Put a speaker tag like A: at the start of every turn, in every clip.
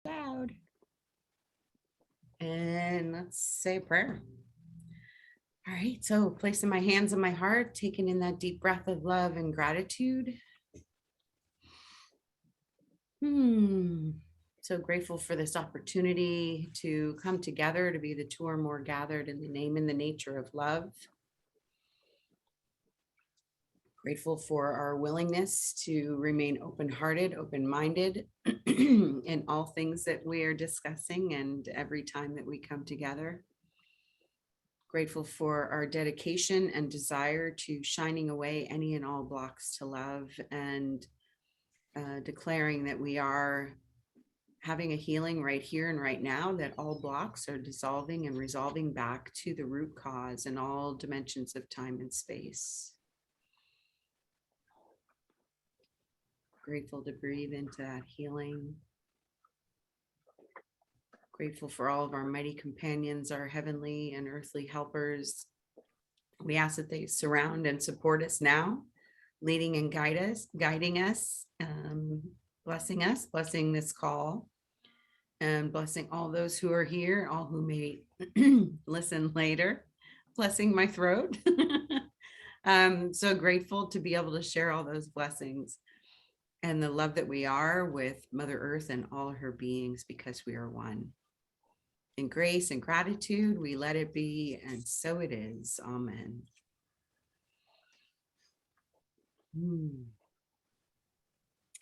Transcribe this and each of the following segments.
A: Loud. And let's say a prayer. All right, so placing my hands on my heart, taking in that deep breath of love and gratitude. So grateful for this opportunity to come together, to be the two or more gathered in the name and the nature of love. Grateful for our willingness to remain open-hearted, open-minded in all things that we are discussing and every time that we come together. Grateful for our dedication and desire to shining away any and all blocks to love and declaring that we are having a healing right here and right now, that all blocks are dissolving and resolving back to the root cause in all dimensions of time and space. Grateful to breathe into that healing. Grateful for all of our mighty companions, our heavenly and earthly helpers. We ask that they surround and support us now, leading and guiding us, blessing this call, and blessing all those who are here, all who may listen later, blessing my throat. I'm so grateful to be able to share all those blessings and the love that we are with Mother Earth and all her beings, because we are one. In grace and gratitude, we let it be, and so it is. Amen.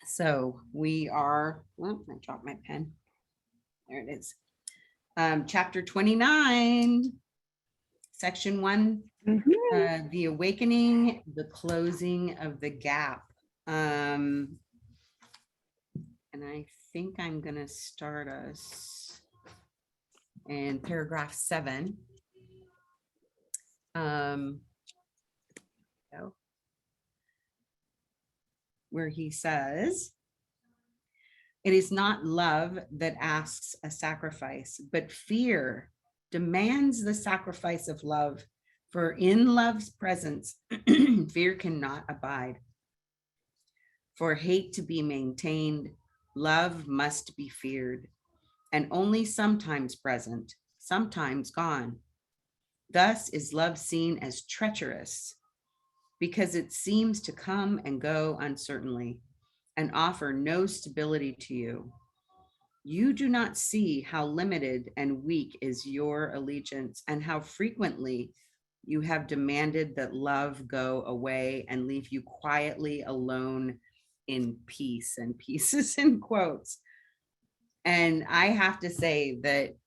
A: So we are, well, I dropped my pen. There it is. Chapter 29, section 1, the awakening, the closing of the gap. And I think I'm going to start us in paragraph 7. Where he says, "It is not love that asks a sacrifice, but fear demands the sacrifice of love. For in love's presence, fear cannot abide. For hate to be maintained, love must be feared, and only sometimes present, sometimes gone. Thus is love seen as treacherous, because it seems to come and go uncertainly and offer no stability to you. You do not see how limited and weak is your allegiance, and how frequently you have demanded that love go away and leave you quietly alone in peace." And peace is in quotes. And I have to say that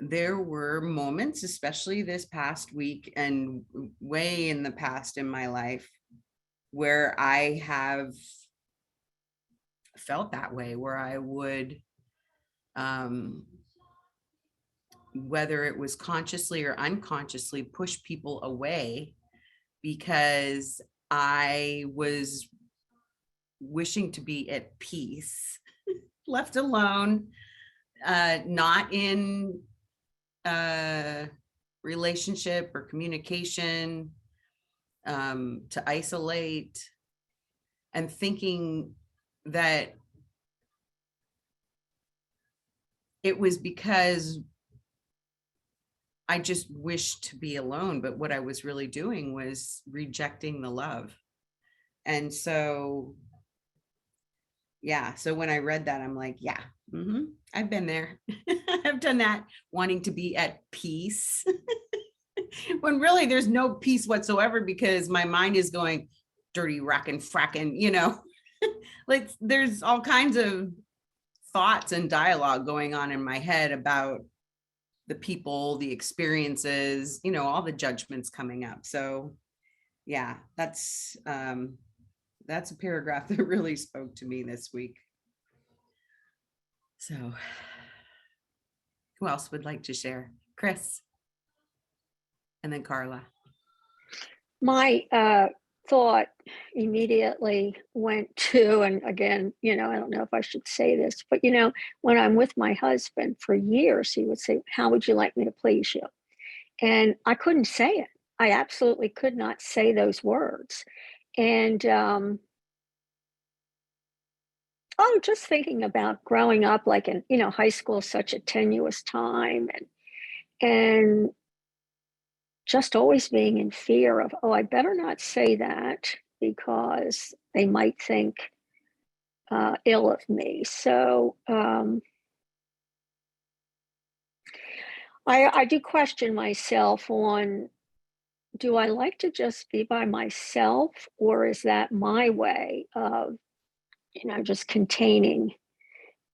A: there were moments, especially this past week and way in the past in my life, where I have felt that way, where I would, whether it was consciously or unconsciously, push people away because I was wishing to be at peace, left alone, not in relationship or communication, to isolate, and thinking that it was because I just wished to be alone. But what I was really doing was rejecting the love. And so, yeah, so when I read that, I'm like, yeah, I've been there. I've done that, wanting to be at peace when really there's no peace whatsoever, because my mind is going dirty, racking, fracking, like there's all kinds of thoughts and dialogue going on in my head about the people, the experiences, all the judgments coming up. So yeah, that's a paragraph that really spoke to me this week. So who else would like to share? Chris. And then Carla.
B: My thought immediately went to, and again, I don't know if I should say this, but when I'm with my husband for years, he would say, "How would you like me to please you?" And I couldn't say it. I absolutely could not say those words. And Oh, just thinking about growing up, like in, high school, such a tenuous time, and just always being in fear of, oh, I better not say that because they might think ill of me. So I do question myself on, do I like to just be by myself, or is that my way of, just containing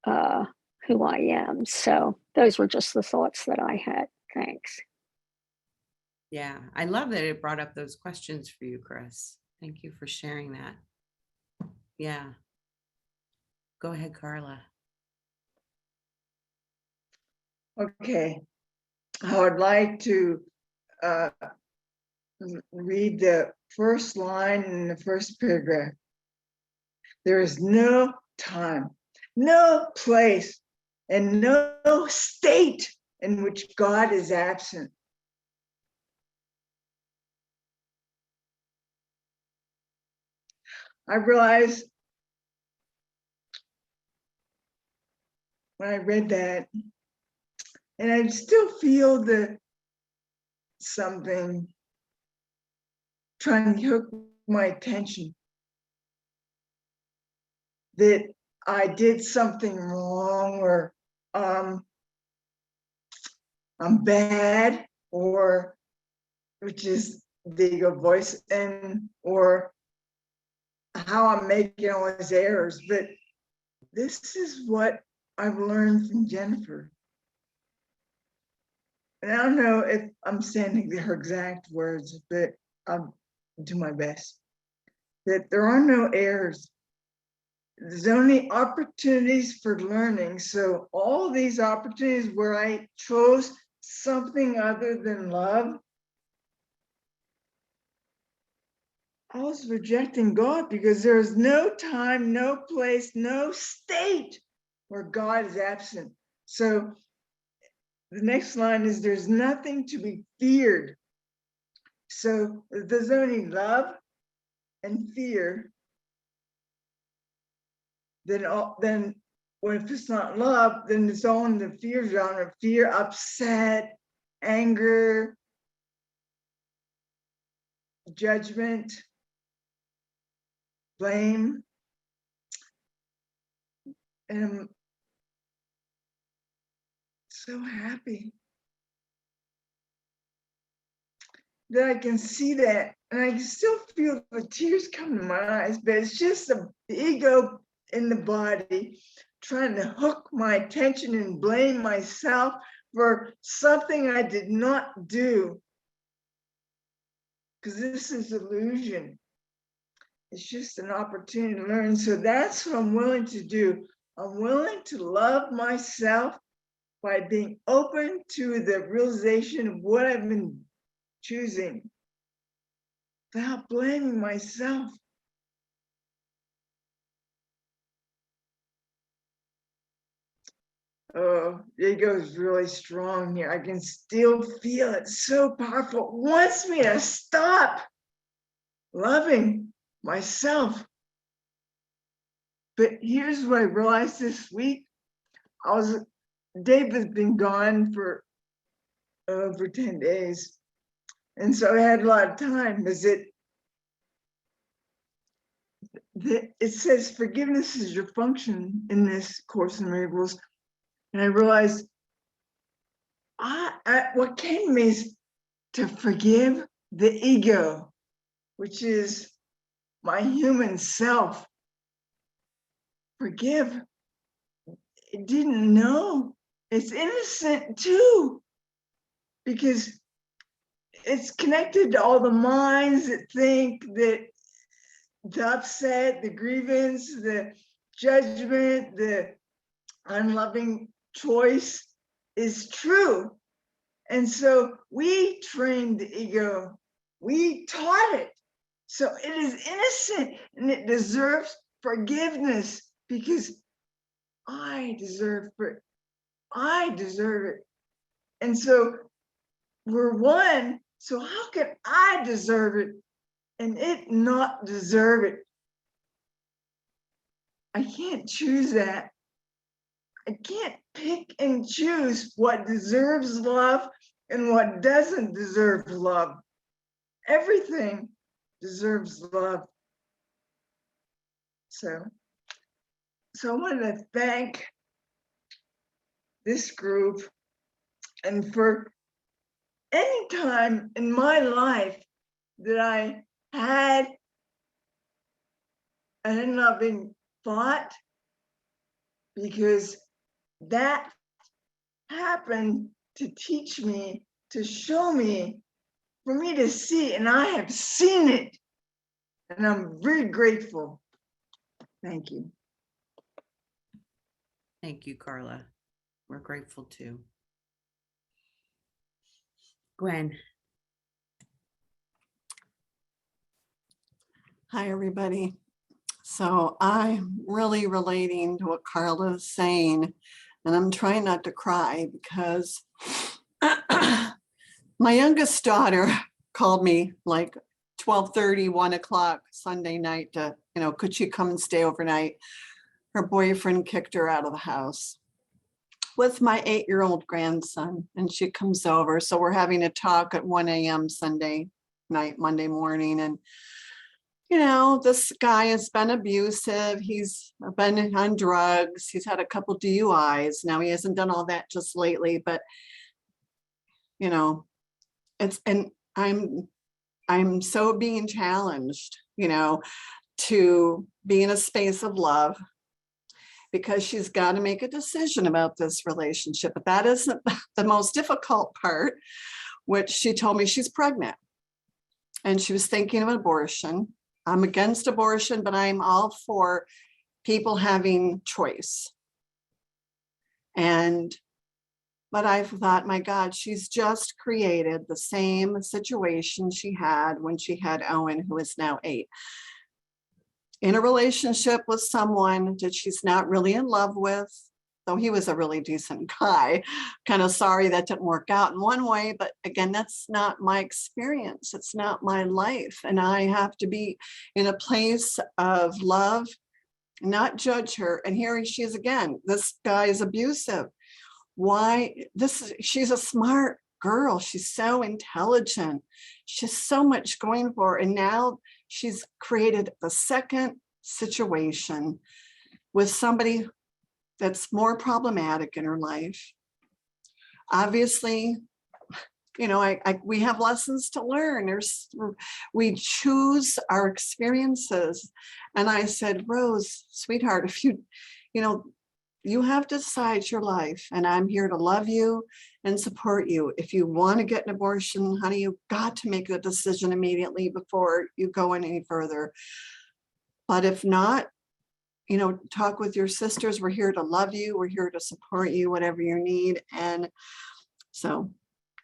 B: uh, who I am? So those were just the thoughts that I had. Thanks.
A: Yeah, I love that it brought up those questions for you, Chris. Thank you for sharing that. Yeah. Go ahead, Carla.
C: Okay. I would like to uh, read the first line in the first paragraph. There is no time, no place, and no state in which God is absent. I realized when I read that, and I still feel the something trying to hook my attention, that I did something wrong, or I'm bad, or which is the ego voice, and or how I'm making all these errors. But this is what I've learned from Jennifer. And I don't know if I'm saying her exact words, but I'll do my best. That there are no errors. There's only opportunities for learning. So all these opportunities where I chose something other than love, I was rejecting God, because there is no time, no place, no state where God is absent. So the next line is, there's nothing to be feared. So if there's only love and fear, then when if it's not love, then it's all in the fear genre: fear, upset, anger, judgment, blame. And I'm so happy that I can see that, and I can still feel the tears come to my eyes, but it's just the ego in the body trying to hook my attention and blame myself for something I did not do. Because this is illusion. It's just an opportunity to learn. So that's what I'm willing to do. I'm willing to love myself by being open to the realization of what I've been choosing, without blaming myself. Oh, the ego is really strong here. I can still feel it. So powerful. It wants me to stop loving myself. But here's what I realized this week. Dave has been gone for over 10 days. And so I had a lot of time. It says forgiveness is your function in this Course in Miracles. And I realized what came to me is to forgive the ego, which is my human self. Forgive. It didn't know. It's innocent too, because it's connected to all the minds that think that the upset, the grievance, the judgment, the unloving choice is true. And so we trained the ego, we taught it. So it is innocent and it deserves forgiveness, because I deserve it. And so we're one. So how can I deserve it and it not deserve it? I can't choose that. I can't pick and choose what deserves love and what doesn't deserve love. Everything deserves love. So I want to thank this group, and for any time in my life that I had an unloving thought, because that happened to teach me, to show me, for me to see, and I have seen it, and I'm very grateful. Thank you.
A: Thank you, Carla. We're grateful too. Gwen.
D: Hi, everybody. So I'm really relating to what Carla is saying, and I'm trying not to cry because my youngest daughter called me like 12:30, 1 o'clock Sunday night to, could she come and stay overnight? Her boyfriend kicked her out of the house with my 8-year-old grandson, and she comes over. So we're having a talk at 1 a.m. Sunday night, Monday morning. And, this guy has been abusive. He's been on drugs. He's had a couple DUIs. Now he hasn't done all that just lately, but, and I'm so being challenged, to be in a space of love, because she's got to make a decision about this relationship. But that isn't the most difficult part, which she told me she's pregnant and she was thinking of abortion. I'm against abortion, but I'm all for people having choice. But I've thought, my God, she's just created the same situation she had when she had Owen, who is now 8. In a relationship with someone that she's not really in love with, though he was a really decent guy. Kind of sorry that didn't work out in one way, but again, that's not my experience. It's not my life. And I have to be in a place of love, not judge her. And here she is again. This guy is abusive. Why? She's a smart girl. She's so intelligent. She has so much going for her. And now she's created the second situation with somebody that's more problematic in her life. Obviously, we have lessons to learn. We choose our experiences. And I said, Rose, sweetheart, if you have to decide your life, and I'm here to love you and support you. If you want to get an abortion, honey, you've got to make a decision immediately before you go any further. But if not, talk with your sisters. We're here to love you. We're here to support you, whatever you need. And so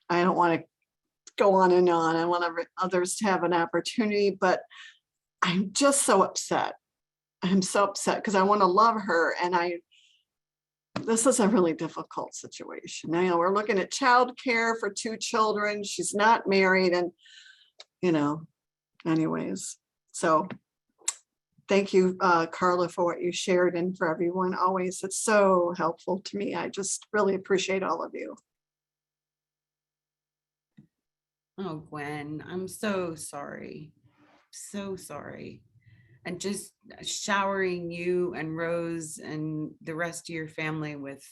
D: I don't want to go on and on. I want others to have an opportunity, but I'm just so upset. I'm so upset because I want to love her. And this is a really difficult situation. Now, we're looking at childcare for 2 children. She's not married, and, anyways. So thank you, Carla, for what you shared, and for everyone always. It's so helpful to me. I just really appreciate all of you.
A: Oh, Gwen, I'm so sorry. So sorry. And just showering you and Rose and the rest of your family with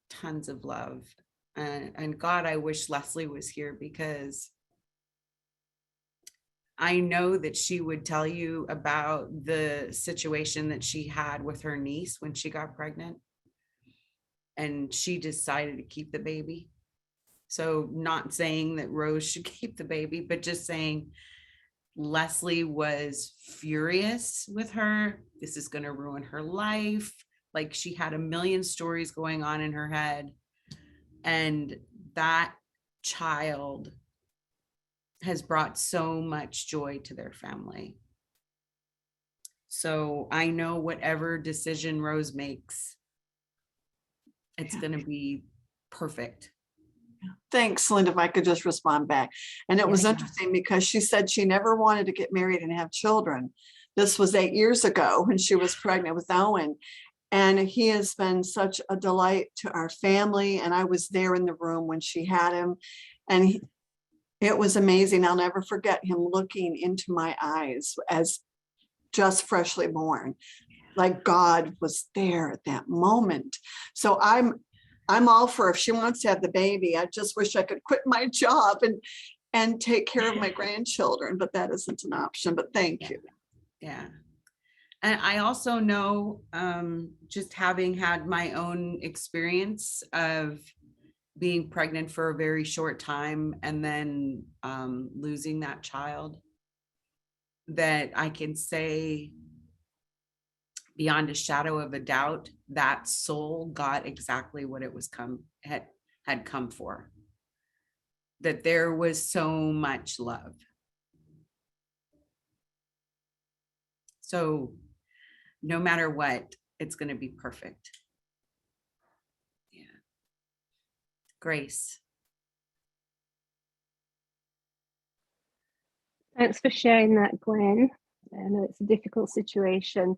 A: tons of love. And God, I wish Leslie was here, because I know that she would tell you about the situation that she had with her niece when she got pregnant. And she decided to keep the baby. So not saying that Rose should keep the baby, but just saying Leslie was furious with her. This is going to ruin her life. Like, she had a million stories going on in her head. And that child has brought so much joy to their family. So I know whatever decision Rose makes, it's going to be perfect.
D: Thanks, Linda, if I could just respond back. And it was
A: Yeah.
D: interesting because she said she never wanted to get married and have children. This was 8 years ago when she was pregnant with Owen. And he has been such a delight to our family. And I was there in the room when she had him. And it was amazing. I'll never forget him looking into my eyes as just freshly born, like God was there at that moment. So I'm all for, if she wants to have the baby, I just wish I could quit my job and take care of my grandchildren, but that isn't an option. But thank you.
A: Yeah. And I also know, just having had my own experience of being pregnant for a very short time and then losing that child, that I can say beyond a shadow of a doubt, that soul got exactly what it was had come for. That there was so much love. So no matter what, it's going to be perfect. Yeah. Grace.
E: Thanks for sharing that, Gwen. I know it's a difficult situation,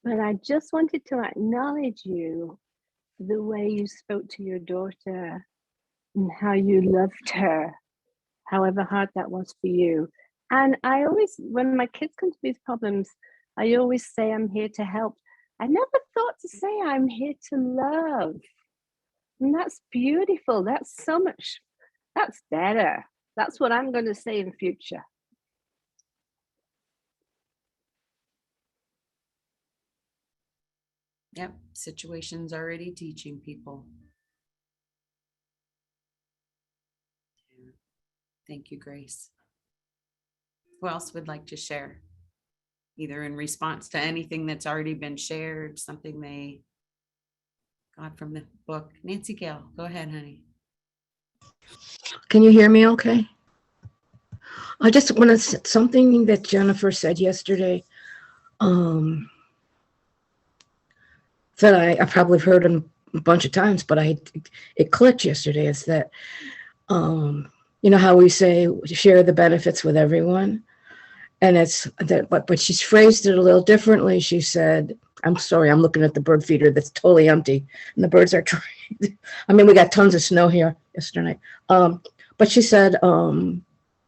E: but I just wanted to acknowledge you for the way you spoke to your daughter and how you loved her, however hard that was for you. And I always, when my kids come to these problems, I always say I'm here to help. I never thought to say I'm here to love. And that's beautiful. That's so much, that's better. That's what I'm going to say in future.
A: Yep. Situations already teaching people. Yeah. Thank you, Grace. Who else would like to share? Either in response to anything that's already been shared, something they got from the book. Nancy Gale, go ahead, honey.
F: Can you hear me okay? I just want to say something that Jennifer said yesterday, that I probably heard a bunch of times, but it clicked yesterday. Is that, you know how we say share the benefits with everyone? And it's that, but she's phrased it a little differently. She said, I'm sorry, I'm looking at the bird feeder that's totally empty and the birds are trying. I mean, we got tons of snow here yesterday. But she said,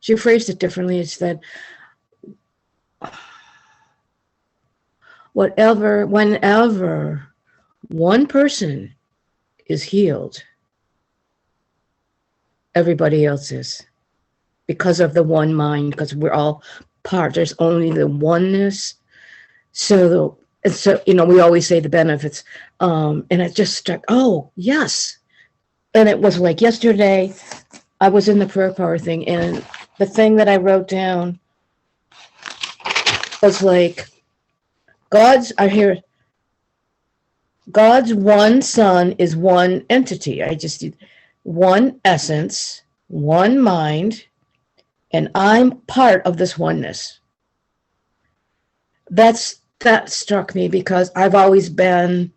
F: she phrased it differently. It said, whenever one person is healed, everybody else is, because of the one mind, because we're all part. There's only the oneness. So you know, we always say the benefits, and it just struck. Oh yes, and it was like yesterday. I was in the prayer power thing, and the thing that I wrote down was like, God's one son is one entity. I just did one essence, one mind, and I'm part of this oneness. That struck me because I've always been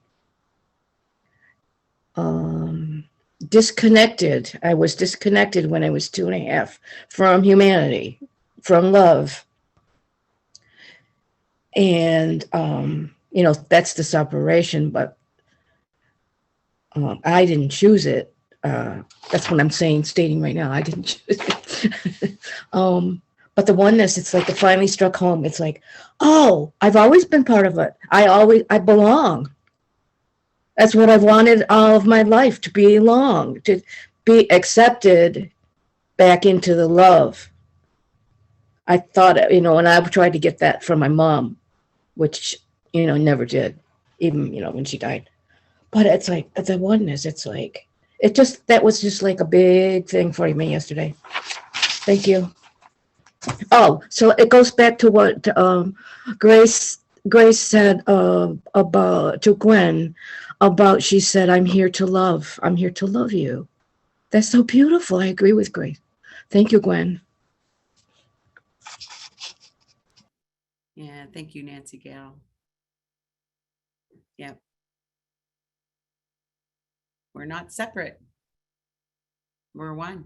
F: disconnected. I was disconnected when I was 2.5 from humanity, from love. And, you know, that's the separation, but I didn't choose it. That's what I'm stating right now. I didn't choose it. But the oneness, it's like it finally struck home. It's like, oh, I've always been part of it. I belong. That's what I've wanted all of my life, to belong, to be accepted back into the love. I thought, you know, and I tried to get that from my mom, which, you know, never did, even, you know, when she died. But it's like the oneness. It's like, that was just like a big thing for me yesterday. Thank you. Oh, so it goes back to what Grace said about to Gwen about, she said, I'm here to love. I'm here to love you. That's so beautiful. I agree with Grace. Thank you, Gwen.
A: Yeah, thank you, Nancy Gale. Yep. We're not separate. We're one.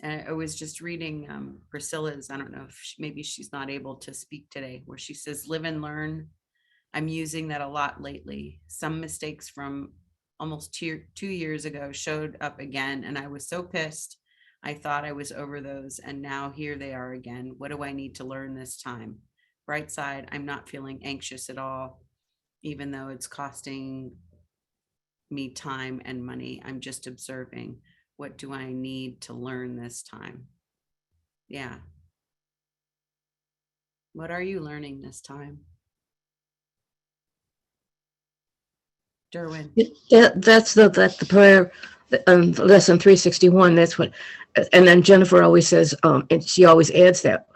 A: And I was just reading Priscilla's, I don't know if maybe she's not able to speak today, where she says, live and learn. I'm using that a lot lately. Some mistakes from almost 2 years ago showed up again, and I was so pissed. I thought I was over those, and now here they are again. What do I need to learn this time? Bright side, I'm not feeling anxious at all, even though it's costing me time and money. I'm just observing. What do I need to learn this time? Yeah. What are you learning this time? Derwin.
F: That's the prayer, lesson 361. That's what, and then Jennifer always says, and she always adds that,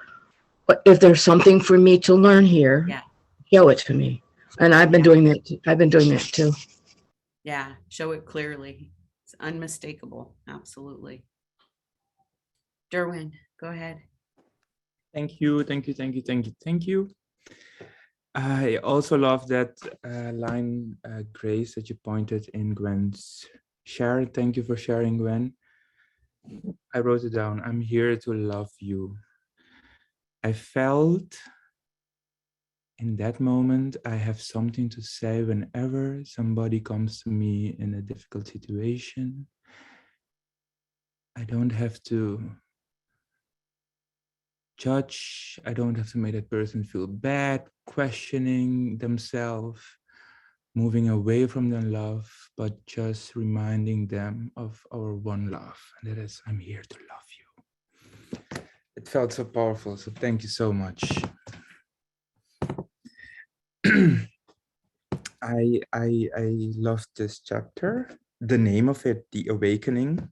F: but if there's something for me to learn here,
A: Yeah.
F: show it to me. And I've been doing that. I've been doing that too.
A: Yeah, show it clearly. It's unmistakable. Absolutely. Derwin, go ahead.
G: Thank you, thank you, thank you, thank you, thank you. I also love that line, Grace, that you pointed in Gwen's share. Thank you for sharing, Gwen. I wrote it down. I'm here to love you. I felt in that moment, I have something to say whenever somebody comes to me in a difficult situation. I don't have to judge. I don't have to make that person feel bad, questioning themselves, moving away from their love, but just reminding them of our one love. And that is, I'm here to love you. It felt so powerful. So thank you so much. I loved this chapter. The name of it, The Awakening,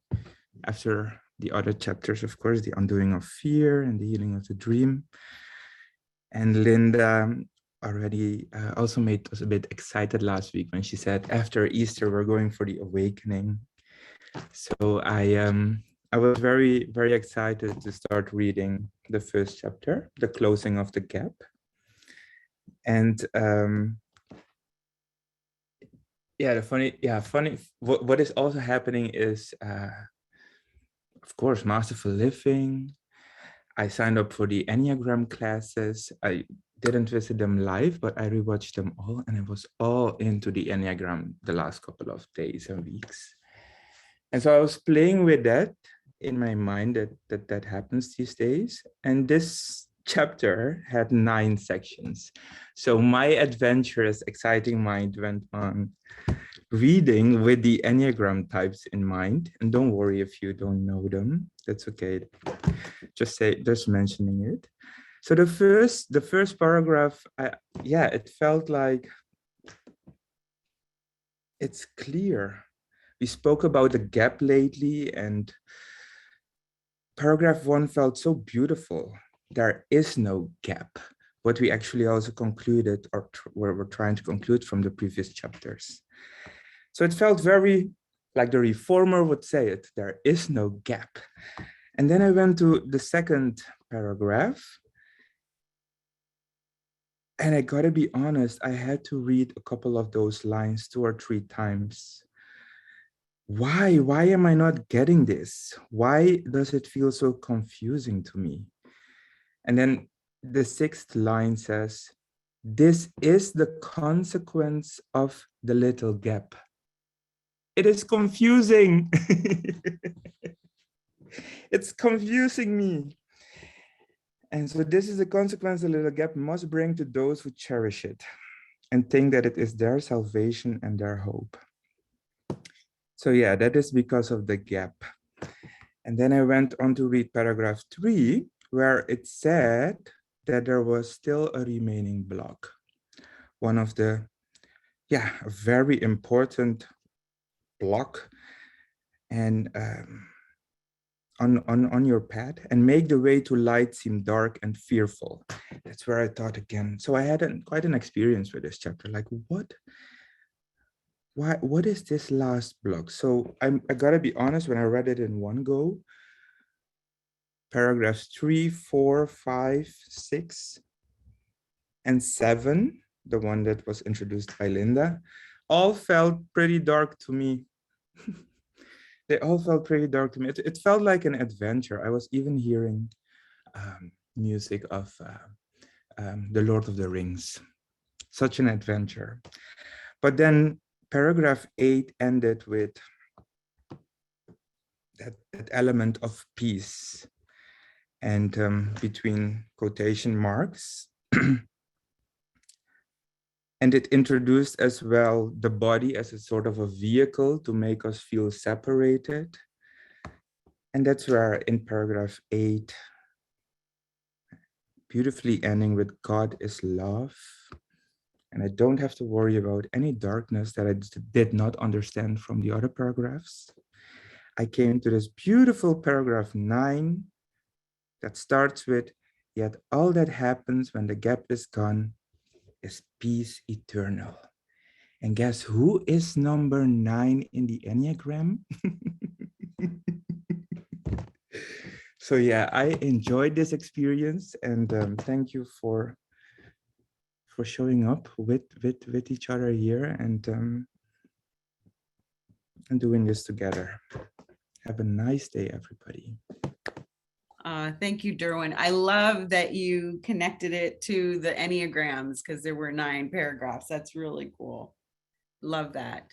G: after the other chapters, of course, The Undoing of Fear and The Healing of the Dream. And Linda already also made us a bit excited last week when she said, after Easter, we're going for the awakening. So I was very, very excited to start reading the first chapter, The Closing of the Gap. And what is also happening is, of course, Masterful Living. I signed up for the Enneagram classes. I didn't visit them live, but I rewatched them all, and I was all into the Enneagram the last couple of days and weeks. And so I was playing with that in my mind, that happens these days. And this chapter had 9 sections. So my adventurous, exciting mind went on reading with the Enneagram types in mind. And don't worry if you don't know them, that's okay. Just mentioning it. So the first paragraph, it felt like it's clear. We spoke about the gap lately, and paragraph 1 felt so beautiful. There is no gap. What we actually also concluded, or where we're trying to conclude from the previous chapters. So it felt very like the reformer would say it, there is no gap. And then I went to the second paragraph. And I gotta be honest, I had to read a couple of those lines 2 or 3 times. Why am I not getting this? Why does it feel so confusing to me? And then the 6th line says, this is the consequence of the little gap. It is confusing. It's confusing me. And so this is the consequence the little gap must bring to those who cherish it and think that it is their salvation and their hope. So yeah, that is because of the gap. And then I went on to read paragraph 3, where it said that there was still a remaining block. One of the, a very important block and on your path, and make the way to light seem dark and fearful. That's where I thought again. So I had quite an experience with this chapter. Like, what is this last block? So I gotta be honest, when I read it in one go, paragraphs 3, 4, 5, 6, and 7, the one that was introduced by Linda, all felt pretty dark to me. they all felt pretty dark to me. It felt like an adventure. I was even hearing music of The Lord of the Rings. Such an adventure. But then paragraph 8 ended with that element of peace. And between quotation marks, and it introduced as well the body as a sort of a vehicle to make us feel separated. And that's where in paragraph 8, beautifully ending with God is love. And I don't have to worry about any darkness that I did not understand from the other paragraphs. I came to this beautiful paragraph 9 that starts with, yet all that happens when the gap is gone is peace eternal. And guess who is number 9 in the Enneagram? So yeah, I enjoyed this experience, and thank you for showing up with each other here and doing this together. Have a nice day, everybody.
A: Thank you, Derwin. I love that you connected it to the Enneagrams because there were 9 paragraphs. That's really cool. Love that.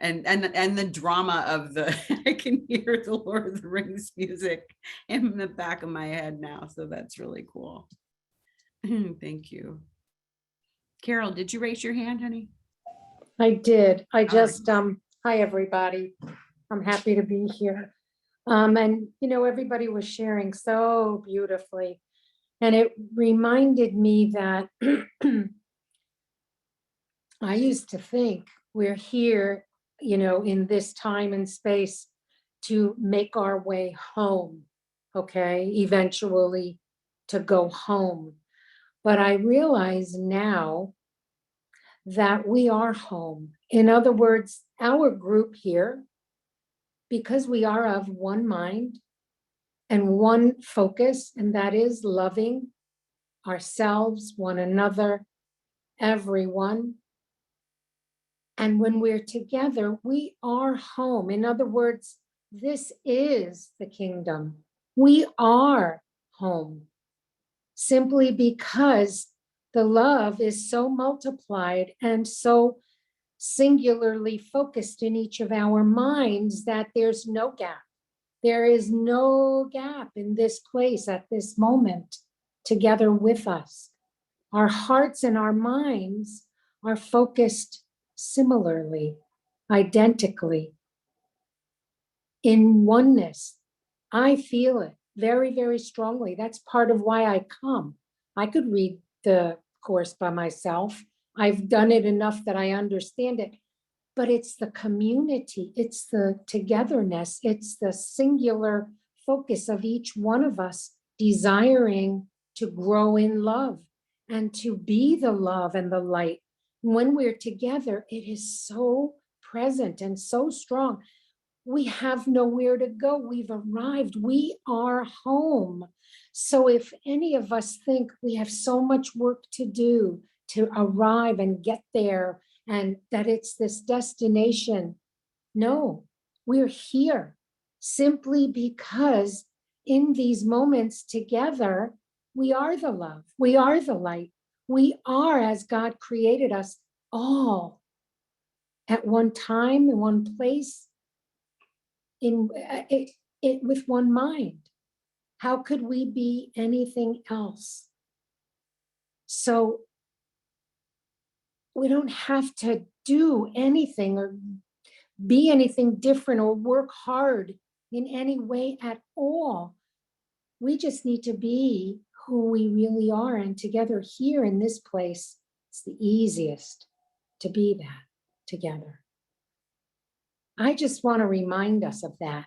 A: And the drama of the, I can hear the Lord of the Rings music in the back of my head now. So that's really cool. Thank you. Carol, did you raise your hand, honey?
H: I did. I
A: right.
H: just, hi, everybody. I'm happy to be here. And, you know, everybody was sharing so beautifully. And it reminded me that I used to think we're here, you know, in this time and space to make our way home, okay, eventually to go home. But I realize now that we are home. In other words, our group here, because we are of one mind and one focus, and that is loving ourselves, one another, everyone. And when we're together, we are home. In other words, this is the kingdom. We are home simply because the love is so multiplied and so singularly focused in each of our minds that there's no gap. There is no gap in this place at this moment together with us. Our hearts and our minds are focused similarly, identically, in oneness. I feel it very, very strongly. That's part of why I come. I could read the course by myself. I've done it enough that I understand it, but it's the community, it's the togetherness, it's the singular focus of each one of us desiring to grow in love and to be the love and the light. When we're together, it is so present and so strong. We have nowhere to go. We've arrived. We are home. So if any of us think we have so much work to do to arrive and get there, and that it's this destination, no, we're here simply because in these moments together, we are the love. We are the light. We are as God created us all at one time, in one place, in it with one mind. How could we be anything else? So we don't have to do anything or be anything different or work hard in any way at all. We just need to be who we really are, and together here in this place, it's the easiest to be that together. I just want to remind us of that.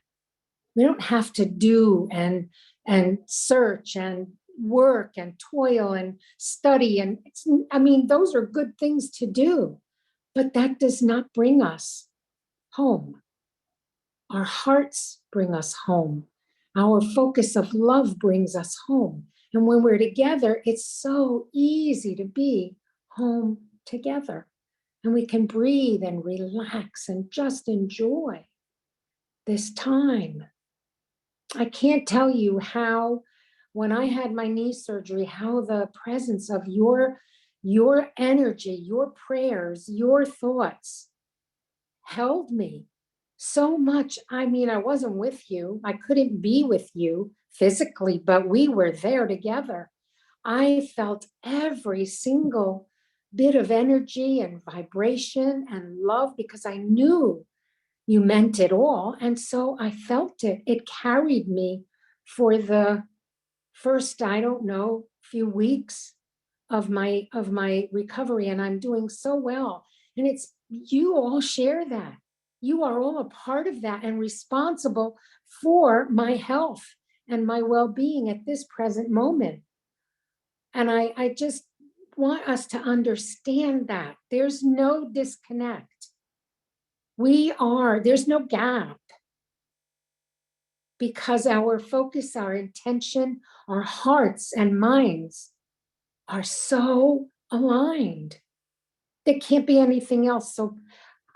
H: We don't have to do and search and work and toil and study. And I mean, those are good things to do, but that does not bring us home. Our hearts bring us home. Our focus of love brings us home. And when we're together, it's so easy to be home together. And we can breathe and relax and just enjoy. this time. I can't tell you how, when I had my knee surgery, how the presence of your energy, your prayers, your thoughts held me so much. I mean, I wasn't with you. I couldn't be with you physically, but we were there together. I felt every single bit of energy and vibration and love because I knew you meant it all. And so I felt it. It carried me for the first, I don't know, few weeks of my recovery. And I'm doing so well. And it's, you all share that. You are all a part of that and responsible for my health and my well-being at this present moment. And I just want us to understand that there's no disconnect. There's no gap, because our focus, our intention, our hearts and minds are so aligned. There can't be anything else. So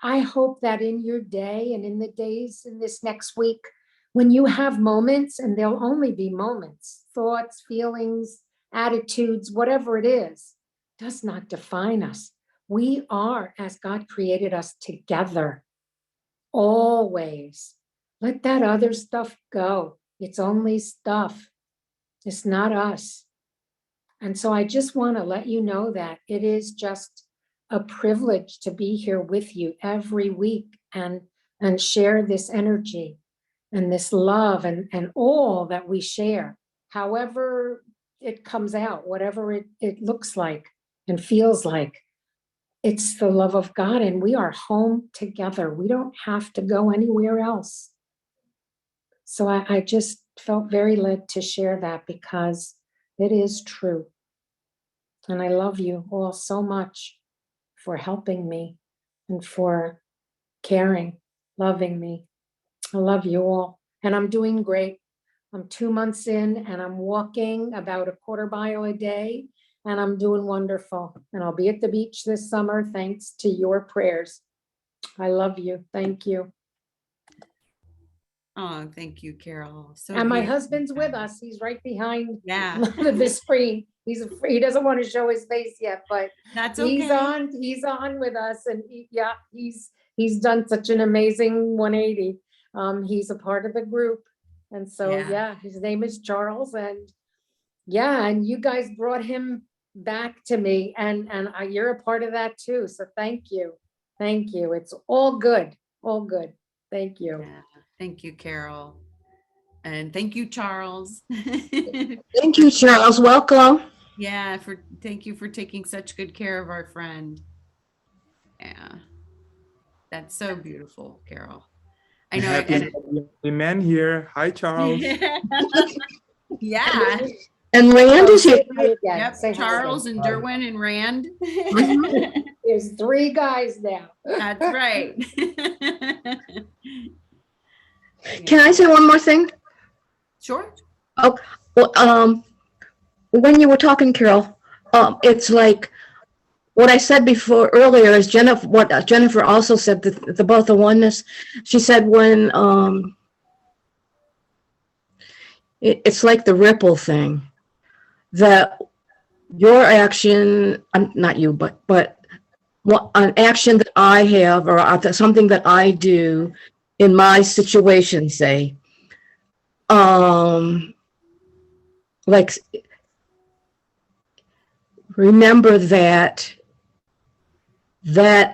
H: I hope that in your day and in the days in this next week, when you have moments, and there'll only be moments, thoughts, feelings, attitudes, whatever it is, does not define us. We are, as God created us, together. Always. Let that other stuff go. It's only stuff. It's not us. And so I just want to let you know that it is just a privilege to be here with you every week and share this energy and this love and all that we share, however it comes out, whatever it looks like and feels like. It's the love of God, and we are home together. We don't have to go anywhere else. So I just felt very led to share that because it is true. And I love you all so much for helping me and for caring, loving me. I love you all. And I'm doing great. I'm 2 months in and I'm walking about a quarter mile a day. And I'm doing wonderful. And I'll be at the beach this summer, thanks to your prayers. I love you. Thank you.
A: Oh, thank you, Carol. So
H: And my
A: beautiful.
H: husband's with us. He's right behind
A: Yeah,
H: the screen. He doesn't want to show his face yet, but
A: that's okay.
H: he's on with us. And he's done such an amazing 180. He's a part of the group. And so,
A: Yeah.
H: his name is Charles. And and you guys brought him back to me, and you're a part of that too. So thank you. It's all good. Thank you.
A: Yeah. Thank you, Carol. And thank you, Charles.
F: Thank you, Charles. Welcome.
A: Yeah, thank you for taking such good care of our friend. Yeah. That's so beautiful, Carol. I know.
G: Happy man here. Hi, Charles.
A: Yeah.
F: And Rand is here.
A: Yep. Charles and Derwin and Rand.
H: There's 3 guys now.
A: That's right.
F: Can I say one more thing?
A: Sure.
F: Oh, well, when you were talking, Carol, it's like what I said before earlier is what Jennifer also said, about the oneness. She said when it's like the ripple thing, that your action, not you, but an action that I have or something that I do in my situation, say, like, remember that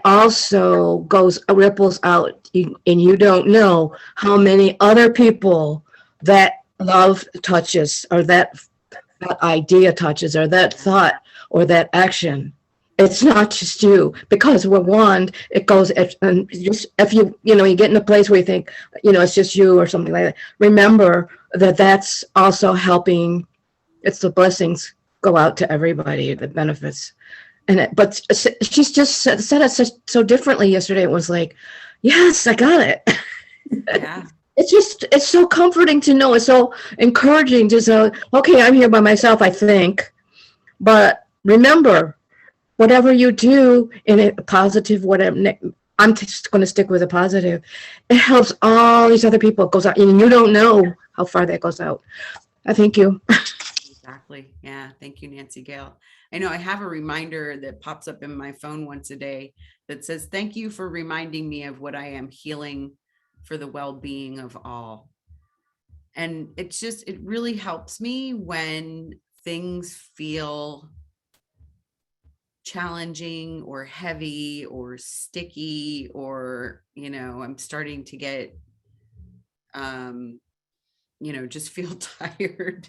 F: also ripples out, and you don't know how many other people that love touches, or that idea touches, or that thought, or that action. It's not just you, because we're one. It goes, and just if you get in a place where you think, it's just you or something like that. Remember that that's also helping. It's the blessings go out to everybody, the benefits. But she's just said it so differently yesterday. It was like, yes, I got it.
A: Yeah.
F: It's so comforting to know. It's so encouraging to say, okay, I'm here by myself, I think. But remember, whatever you do in a positive, whatever, I'm just going to stick with the positive. It helps all these other people. It goes out, and you don't know how far that goes out. I thank you.
A: Exactly. Yeah. Thank you, Nancy Gale. I know I have a reminder that pops up in my phone once a day that says, thank you for reminding me of what I am healing for the well-being of all. And it's just, it really helps me when things feel challenging or heavy or sticky, or, I'm starting to get, just feel tired,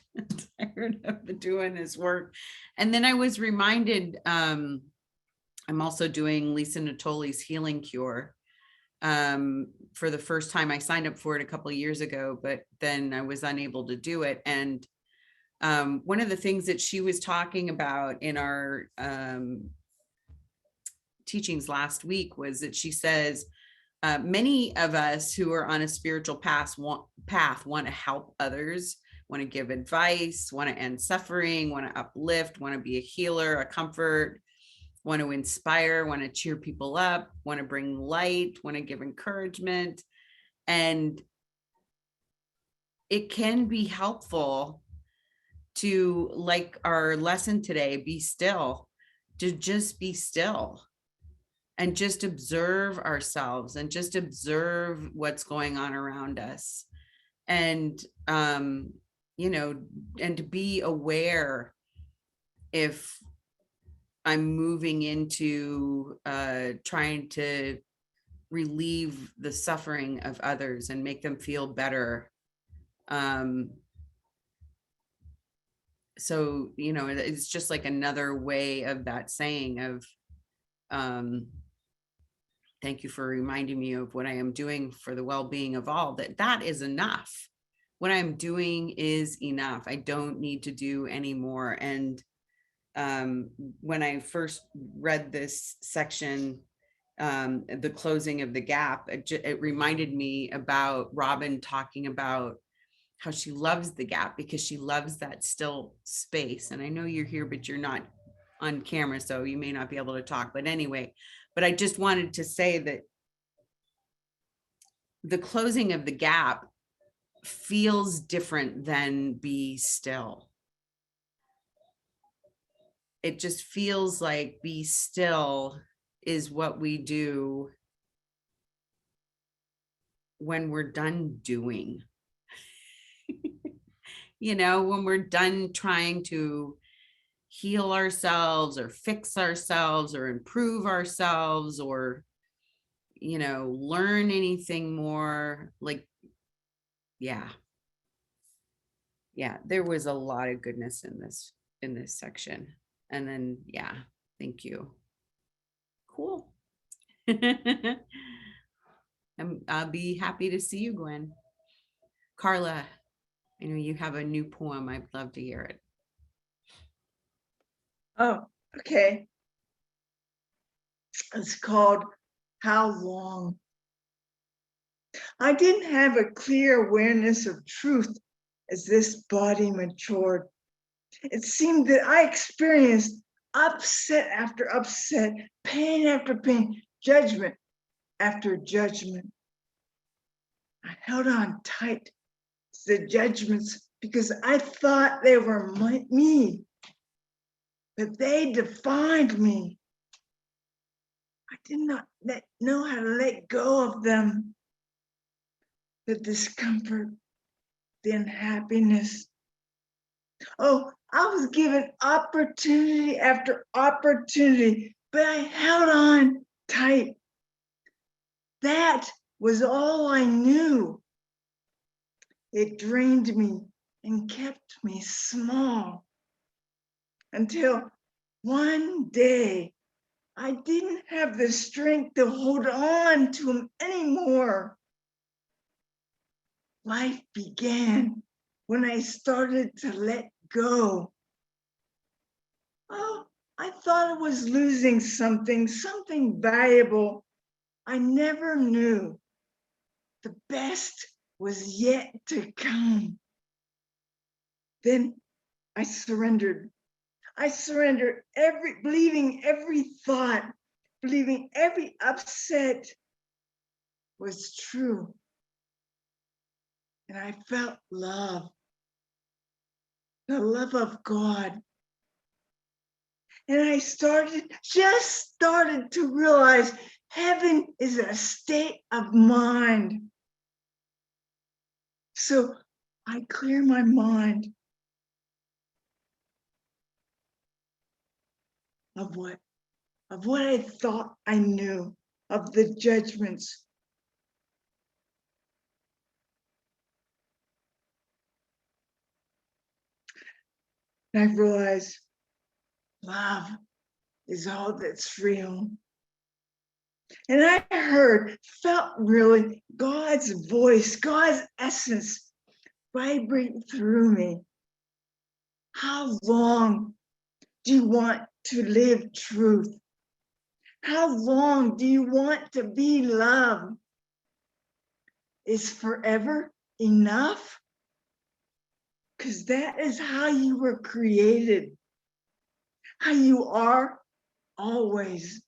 A: tired of doing this work. And then I was reminded, I'm also doing Lisa Natoli's Healing Cure. For the first time. I signed up for it a couple of years ago, but then I was unable to do it. And one of the things that she was talking about in our teachings last week was that she says, many of us who are on a spiritual path want to help others, want to give advice, want to end suffering, want to uplift, want to be a healer, a comfort, want to inspire, want to cheer people up, want to bring light, want to give encouragement. And it can be helpful to, like our lesson today, be still, to just be still and just observe ourselves and just observe what's going on around us. And, and to be aware if I'm moving into trying to relieve the suffering of others and make them feel better. So, it's just like another way of that saying of, thank you for reminding me of what I am doing for the well-being of all, that is enough. What I'm doing is enough. I don't need to do any more. And when I first read this section, the closing of the gap, it reminded me about Robin talking about how she loves the gap because she loves that still space. And I know you're here, but you're not on camera, so you may not be able to talk. But anyway, but I just wanted to say that the closing of the gap feels different than be still. It just feels like be still is what we do when we're done doing. When we're done trying to heal ourselves or fix ourselves or improve ourselves or, learn anything more. Like, yeah, there was a lot of goodness in this section. And then, yeah, thank you. Cool. I'll be happy to see you, Gwen. Carla, I know you have a new poem. I'd love to hear it.
C: Oh, okay. It's called How Long? I didn't have a clear awareness of truth as this body matured. It seemed that I experienced upset after upset, pain after pain, judgment after judgment. I held on tight to the judgments because I thought they were me, but they defined me. I did not know how to let go of them. The discomfort, the unhappiness. Oh, I was given opportunity after opportunity, but I held on tight. That was all I knew. It drained me and kept me small until one day I didn't have the strength to hold on to him anymore. Life began when I started to let go. Oh, I thought I was losing something valuable. I never knew the best was yet to come. Then I surrendered. I surrendered believing every thought, believing every upset was true. And I felt love, the love of God. And I just started to realize heaven is a state of mind. So I clear my mind of what I thought I knew, of the judgments. And I realized love is all that's real. And I felt really God's voice, God's essence vibrate through me. How long do you want to live truth? How long do you want to be love? Is forever enough? Because that is how you were created, how you are always.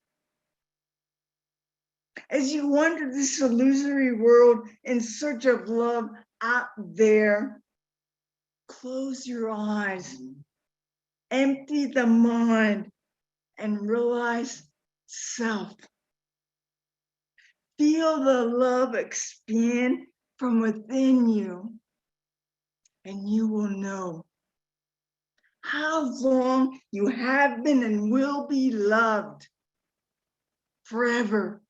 C: As you wander this illusory world in search of love out there, close your eyes, empty the mind, and realize self. Feel the love expand from within you, and you will know how long you have been and will be loved forever.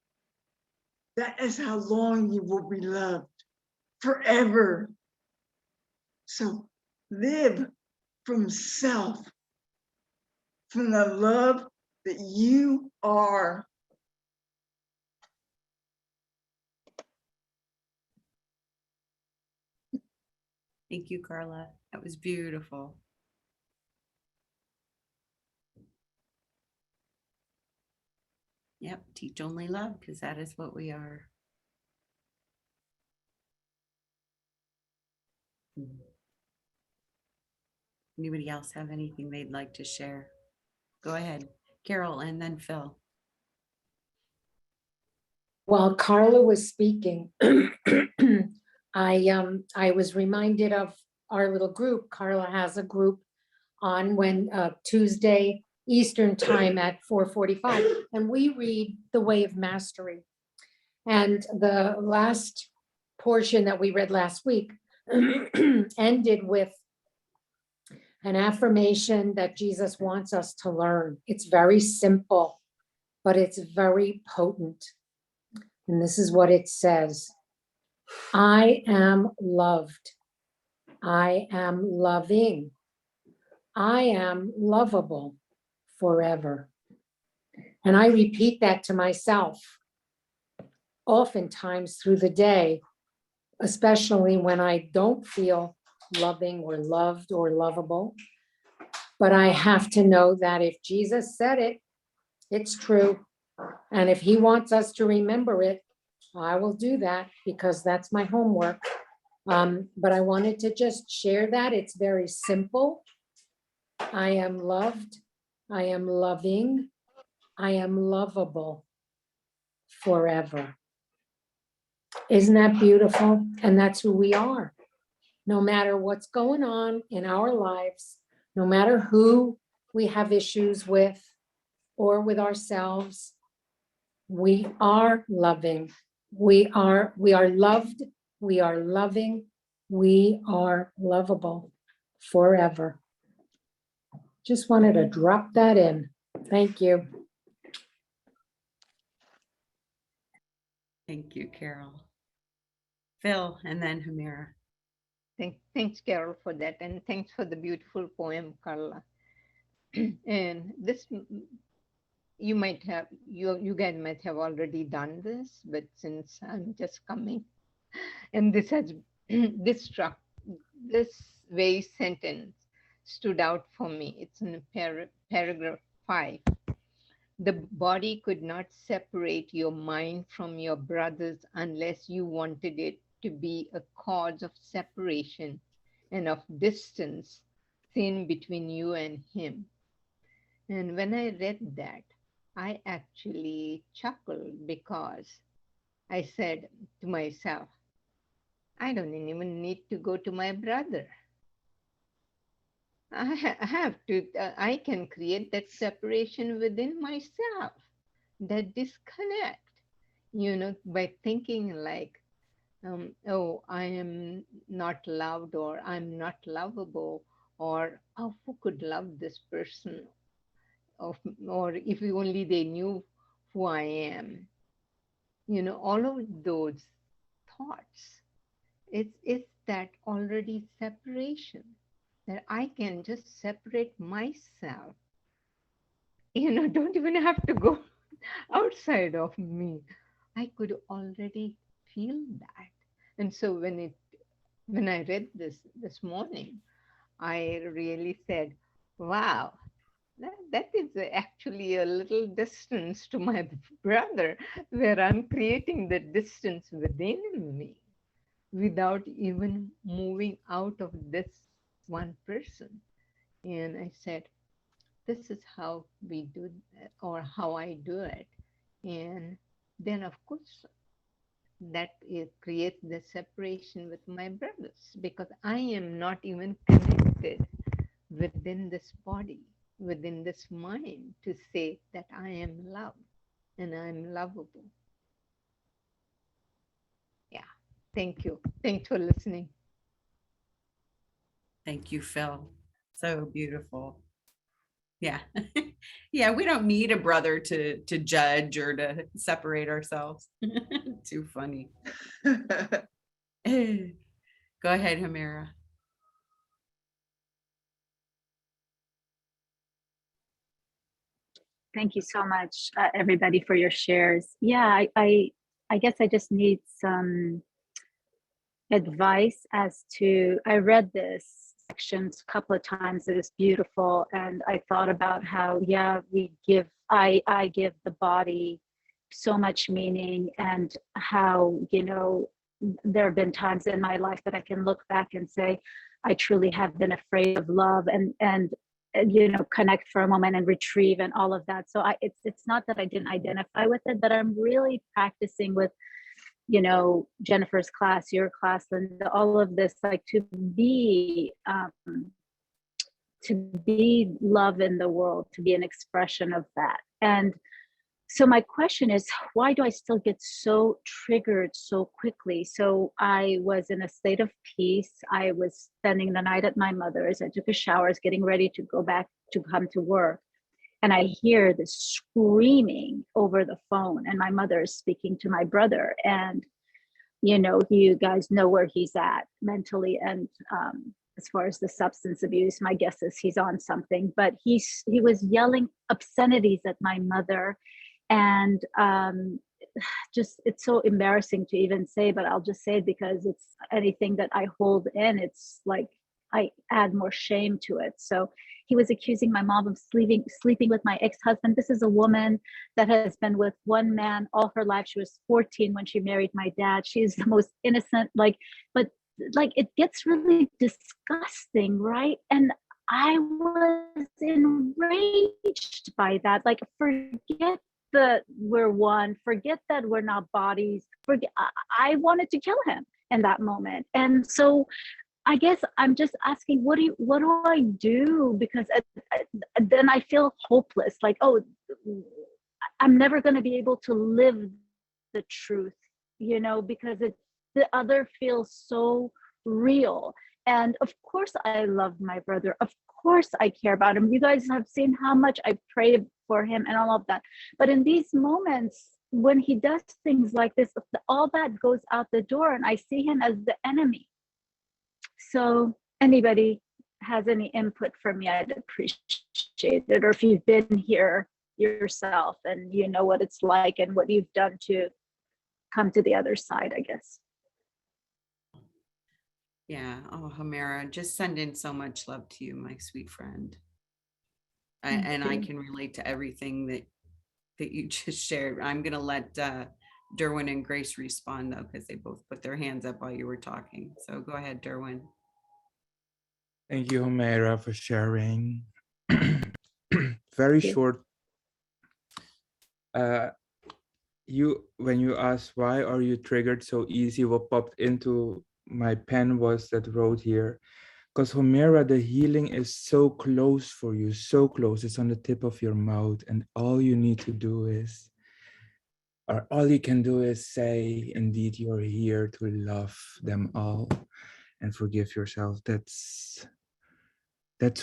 C: That is how long you will be loved forever. So live from self, from the love that you are.
A: Thank you, Carla. That was beautiful. Yep, teach only love, because that is what we are. Anybody else have anything they'd like to share? Go ahead, Carol, and then Phil.
H: While Carla was speaking, I was reminded of our little group. Carla has a group on Tuesday Eastern time at 4:45, and we read The Way of Mastery. And the last portion that we read last week ended with an affirmation that Jesus wants us to learn. It's very simple, but it's very potent. And this is what it says: I am loved. I am loving. I am lovable forever. And I repeat that to myself oftentimes through the day, especially when I don't feel loving or loved or lovable. But I have to know that if Jesus said it, it's true. And if he wants us to remember it, I will do that, because that's my homework. But I wanted to just share that. It's very simple. I am loved. I am loving. I am lovable forever. Isn't that beautiful? And that's who we are. No matter what's going on in our lives, no matter who we have issues with or with ourselves, we are loving. We are loved. We are loving. We are lovable forever. Just wanted to drop that in. Thank you.
A: Thank you, Carol. Phil, and then Humira.
I: Thanks, Carol, for that. And thanks for the beautiful poem, Carla. And this, you guys might have already done this, but since I'm just coming, and this very sentence stood out for me. It's in paragraph 5. The body could not separate your mind from your brothers unless you wanted it to be a cause of separation and of distance thin between you and him. And when I read that, I actually chuckled because I said to myself, I don't even need to go to my brother. I have to, I can create that separation within myself, that disconnect, by thinking like, oh, I am not loved, or I'm not lovable, or oh, who could love this person? Or if only they knew who I am. All of those thoughts. It's that already separation, that I can just separate myself. Don't even have to go outside of me. I could already feel that. And so when I read this morning, I really said, wow, that is actually a little distance to my brother, where I'm creating the distance within me without even moving out of this one person. And I said, this is how we do that, or how I do it. And then, of course, that it creates the separation with my brothers, because I am not even connected within this body, within this mind, to say that I am loved and I'm lovable. Yeah. Thank you. Thanks for listening.
A: Thank you, Phil. So beautiful. Yeah. Yeah, we don't need a brother to judge or to separate ourselves. Too funny. Go ahead, Hamira.
J: Thank you so much, everybody, for your shares. Yeah, I guess I just need some advice as to, I read this sections a couple of times. It is beautiful. And I thought about how, yeah, I give the body so much meaning, and how, there have been times in my life that I can look back and say, I truly have been afraid of love, and connect for a moment and retrieve and all of that. So it's not that I didn't identify with it, but I'm really practicing with, Jennifer's class, your class, and all of this, like to be love in the world, to be an expression of that. And so my question is, why do I still get so triggered so quickly? So I was in a state of peace. I was spending the night at my mother's. I took a shower, I was getting ready to go back to come to work. And I hear this screaming over the phone, and my mother is speaking to my brother. And, you guys know where he's at mentally. And as far as the substance abuse, my guess is he's on something, but he was yelling obscenities at my mother. And just, it's so embarrassing to even say, but I'll just say it because it's anything that I hold in, it's like I add more shame to it. So he was accusing my mom of sleeping with my ex-husband. This is a woman that has been with one man all her life. She was 14 when she married my dad. She's the most innocent, but it gets really disgusting, right? And I was enraged by that. Like, forget that we're one, forget that we're not bodies. I wanted to kill him in that moment. And so I guess I'm just asking, what do I do? Because then I feel hopeless. Like, oh, I'm never going to be able to live the truth, because the other feels so real. And of course, I love my brother. Of course, I care about him. You guys have seen how much I pray for him and all of that. But in these moments, when he does things like this, all that goes out the door, and I see him as the enemy. So anybody has any input for me, I'd appreciate it. Or if you've been here yourself and you know what it's like and what you've done to come to the other side, I guess.
A: Yeah. Oh, Hamira, just sending so much love to you, my sweet friend. And I can relate to everything that you just shared. I'm going to let Derwin and Grace respond, though, because they both put their hands up while you were talking. So go ahead, Derwin.
G: Thank you, Homera, for sharing. Very short when you asked why are you triggered so easy, what popped into my pen was that wrote here, because Homera, the healing is so close for you, so close. It's on the tip of your mouth, and all you need to do is, or all you can do is say, indeed, you're here to love them all and forgive yourself. That's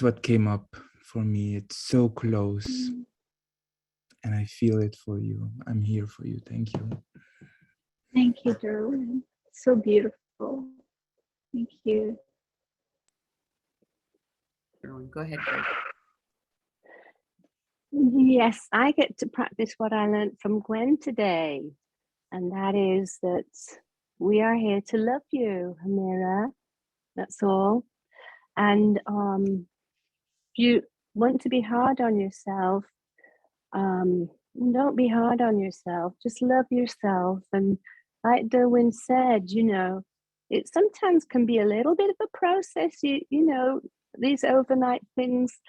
G: what came up for me. It's so close. And I feel it for you. I'm here for you. Thank you.
J: Thank you, Derwin. So beautiful. Thank you.
A: Go ahead, Greg.
E: Yes, I get to practice what I learned from Gwen today. And that is that we are here to love you, Hamira. That's all. And you want to be hard on yourself, don't be hard on yourself. Just love yourself. And like Derwin said, it sometimes can be a little bit of a process. You know, these overnight things,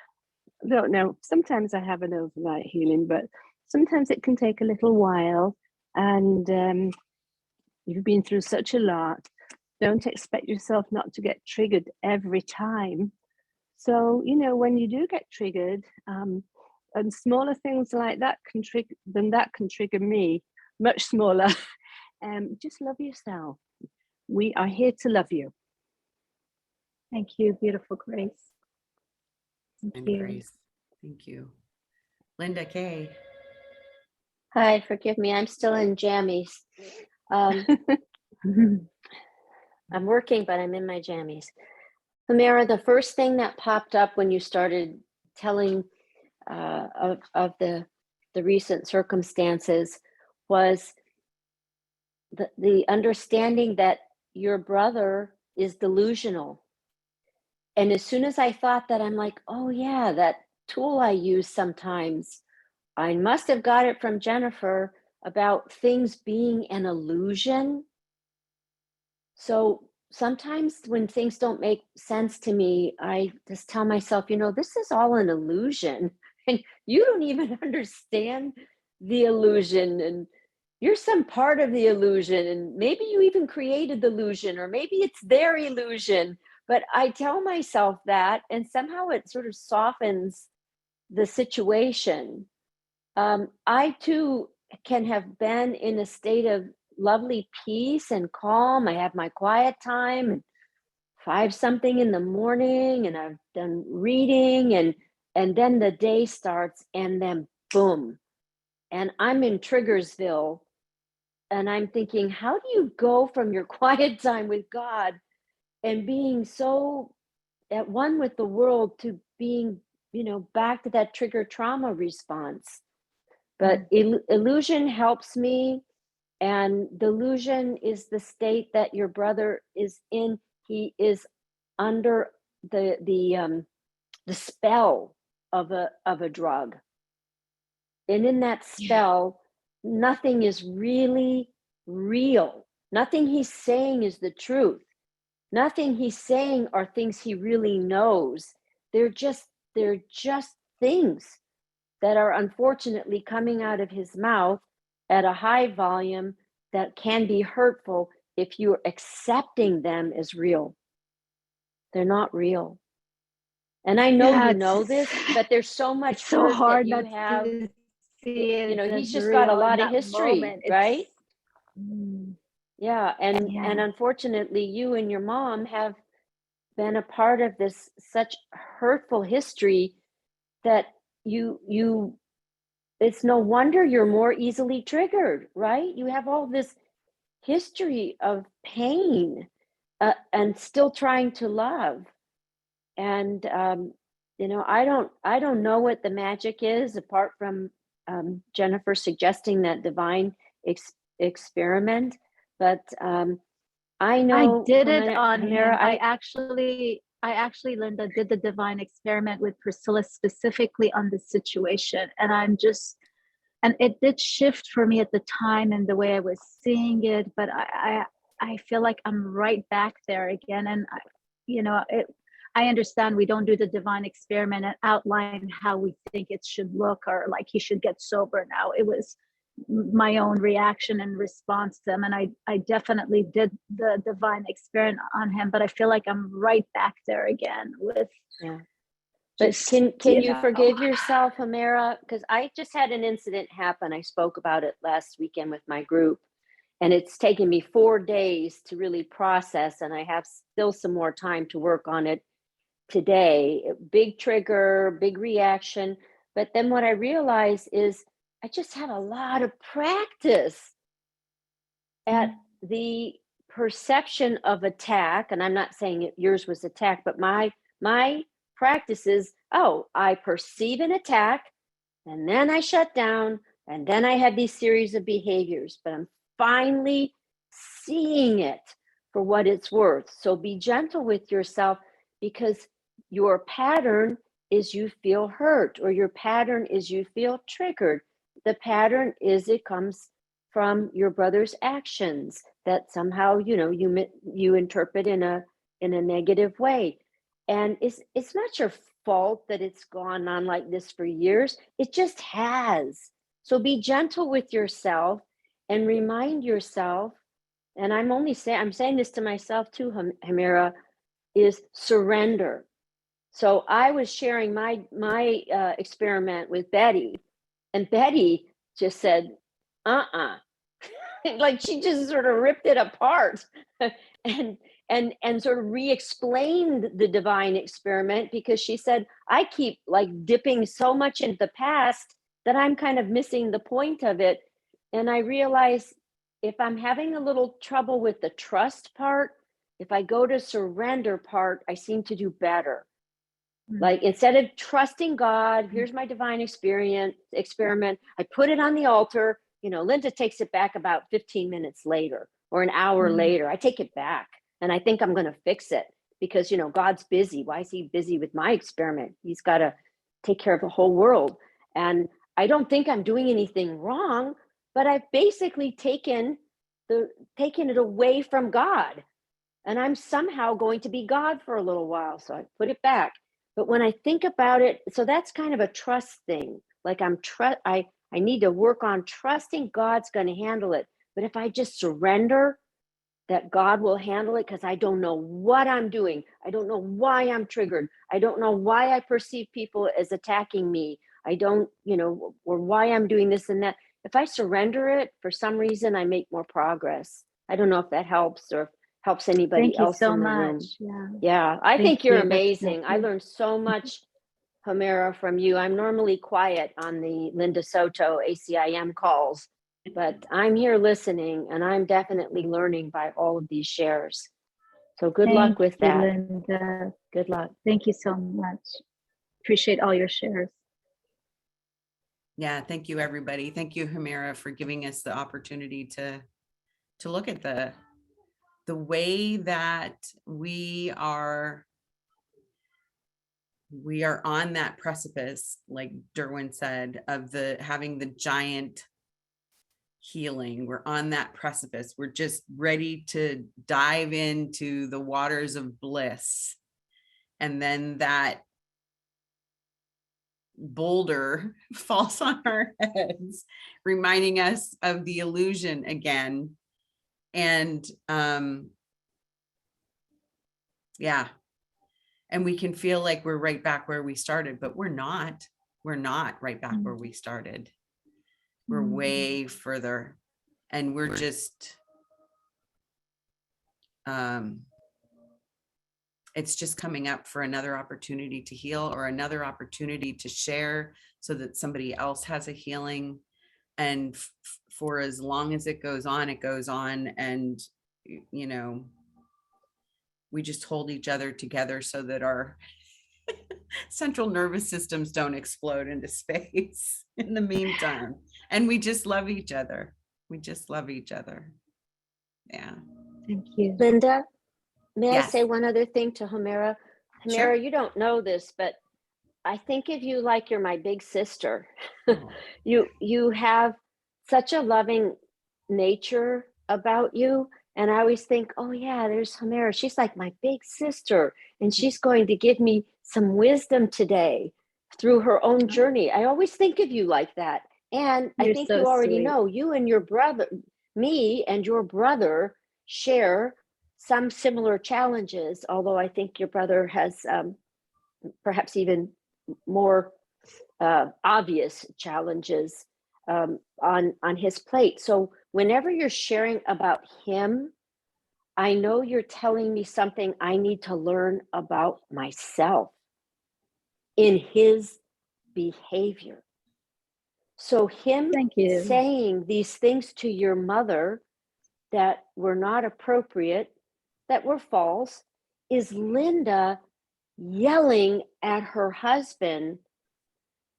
E: I don't know. Sometimes I have an overnight healing, but sometimes it can take a little while. And you've been through such a lot. Don't expect yourself not to get triggered every time. So, when you do get triggered, and smaller things like that can trigger me, much smaller. Just love yourself. We are here to love you.
J: Thank you, beautiful Grace. Thank
A: And
J: you.
A: Grace. Thank you. Linda Kay.
K: Hi, forgive me. I'm still in jammies. I'm working, but I'm in my jammies. Hamira, the first thing that popped up when you started telling of the recent circumstances was the understanding that your brother is delusional. And as soon as I thought that, I'm like, oh yeah, that tool I use sometimes, I must have got it from Jennifer about things being an illusion. So sometimes when things don't make sense to me, I just tell myself, this is all an illusion. And you don't even understand the illusion. And you're some part of the illusion. And maybe you even created the illusion, or maybe it's their illusion. But I tell myself that, and somehow it sort of softens the situation. I too can have been in a state of lovely peace and calm. I have my quiet time and 5-something in the morning, and I've done reading, and then the day starts, and then boom, and I'm in Triggersville, and I'm thinking, how do you go from your quiet time with God and being so at one with the world to being, back to that trigger trauma response? But illusion helps me. And delusion is the state that your brother is in. He is under the spell of a drug. And in that spell, nothing is really real. Nothing he's saying is the truth. Nothing he's saying are things he really knows. They're just things that are unfortunately coming out of his mouth at a high volume that can be hurtful if you're accepting them as real. They're not real. And I know you know this, but there's so much
J: It's so hard
K: that
J: not
K: you have.
J: to see it
K: He's
J: as
K: just got a
J: real in
K: lot of
J: that
K: history,
J: moment.
K: right?
J: Mm,
K: Yeah, and
J: yeah.
K: unfortunately, you and your mom have been a part of this such hurtful history that you it's no wonder you're more easily triggered, right? You have all this history of pain and still trying to love. And I don't know what the magic is apart from Jennifer suggesting that divine experiment, but I know
J: I did it on
K: Hamira,
J: him. I actually, Linda, did the divine experiment with Priscilla specifically on this situation. And it did shift for me at the time and the way I was seeing it, but I feel like I'm right back there again. And I understand we don't do the divine experiment and outline how we think it should look, or like he should get sober now. It was my own reaction and response to them. And I definitely did the divine experiment on him, but I feel like I'm right back there again with
K: Yeah. But
J: just,
K: can you
J: know.
K: forgive yourself, Hamera? Because I just had an incident happen. I spoke about it last weekend with my group, and it's taken me 4 days to really process, and I have still some more time to work on it today. Big trigger, big reaction. But then what I realized is I just had a lot of practice at the perception of attack. And I'm not saying yours was attack, but my practice is, oh, I perceive an attack, and then I shut down, and then I have these series of behaviors, but I'm finally seeing it for what it's worth. So be gentle with yourself, because your pattern is you feel hurt, or your pattern is you feel triggered. The pattern is it comes from your brother's actions that somehow, you interpret in a negative way. And it's not your fault that it's gone on like this for years. It just has. So be gentle with yourself and remind yourself, and I'm saying this to myself too, Hamera, is surrender. So I was sharing my experiment with Betty, and Betty just said, like she just sort of ripped it apart and sort of re-explained the divine experiment, because she said, I keep like dipping so much into the past that I'm kind of missing the point of it. And I realized if I'm having a little trouble with the trust part, if I go to surrender part, I seem to do better. Like instead of trusting God, here's my divine experiment, I put it on the altar. Linda takes it back about 15 minutes later or an hour later. I take it back and I think I'm going to fix it because, God's busy. Why is he busy with my experiment? He's got to take care of the whole world. And I don't think I'm doing anything wrong, but I've basically taken it away from God. And I'm somehow going to be God for a little while. So I put it back. But when I think about it, so that's kind of a trust thing. Like I need to work on trusting God's going to handle it. But if I just surrender that God will handle it, because I don't know what I'm doing. I don't know why I'm triggered. I don't know why I perceive people as attacking me. I don't, or why I'm doing this and that. If I surrender it, for some reason, I make more progress. I don't know if that helps or helps anybody
J: Thank you
K: else
J: so
K: in the
J: much.
K: room.
J: Yeah.
K: I think you're
J: That's
K: amazing. I
J: lovely.
K: learned so much, Hamera, from you. I'm normally quiet on the Linda Soto ACIM calls, but I'm here listening, and I'm definitely learning by all of these shares. So good luck with
J: Thank you,
K: that.
J: Linda.
K: Good luck.
J: Thank you so much. Appreciate all your shares.
A: Yeah, thank you, everybody. Thank you, Hamera, for giving us the opportunity to look at the way that we are on that precipice, like Derwin said, of having the giant healing. We're on that precipice. We're just ready to dive into the waters of bliss. And then that boulder falls on our heads, reminding us of the illusion again. And yeah. And we can feel like we're right back where we started, but we're not right back where we started. We're way further, and we're just, it's just coming up for another opportunity to heal or another opportunity to share so that somebody else has a healing. And for as long as it goes on, and, we just hold each other together so that our central nervous systems don't explode into space in the meantime. And we just love each other. Yeah.
J: Thank you.
K: Linda, may
A: Yes.
K: I say one other thing to Hamera? Hamera,
A: Sure.
K: you don't know this, but I think of you like you're my big sister.
A: Oh.
K: You have such a loving nature about you. And I always think, oh yeah, there's Hamera. She's like my big sister, and she's going to give me some wisdom today through her own journey. I always think of you like that. And I
J: You're
K: think
J: so
K: you already
J: sweet.
K: know, you and your brother, me and your brother share some similar challenges, although I think your brother has perhaps even more obvious challenges on his plate. So whenever you're sharing about him, I know you're telling me something I need to learn about myself in his behavior. So him
J: Thank you.
K: saying these things to your mother that were not appropriate, that were false, is Linda yelling at her husband,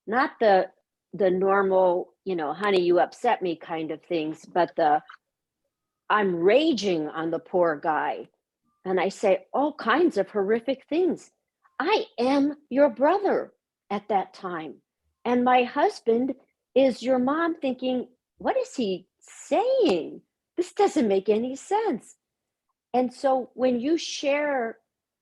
K: not the normal, honey, you upset me kind of things, but I'm raging on the poor guy. And I say all kinds of horrific things. I am your brother at that time. And my husband is your mom thinking, what is he saying? This doesn't make any sense. And so when you share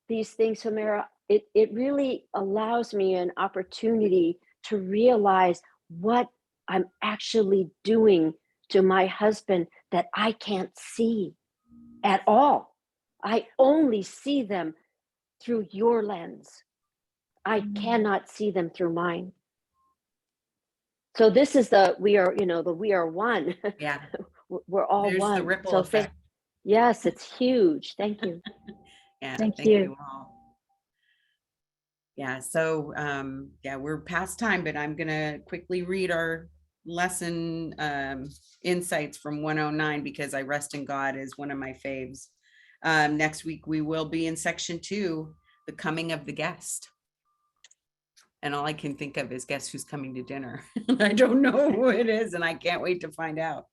K: these things, Humira, it really allows me an opportunity to realize what I'm actually doing to my husband that I can't see at all. I only see them through your lens. I cannot see them through mine. So this is we are one.
A: Yeah.
K: We're all
A: There's
K: one.
A: the ripple
K: So
A: effect.
K: yes, it's huge. Thank you.
A: Yeah,
J: Thank
A: thank
J: you.
A: you all. Yeah, so yeah, we're past time, but I'm gonna quickly read our lesson insights from 109 because I Rest in God is one of my faves. Next week we will be in section 2, the coming of the guest. And all I can think of is guess who's coming to dinner. I don't know who it is, and I can't wait to find out.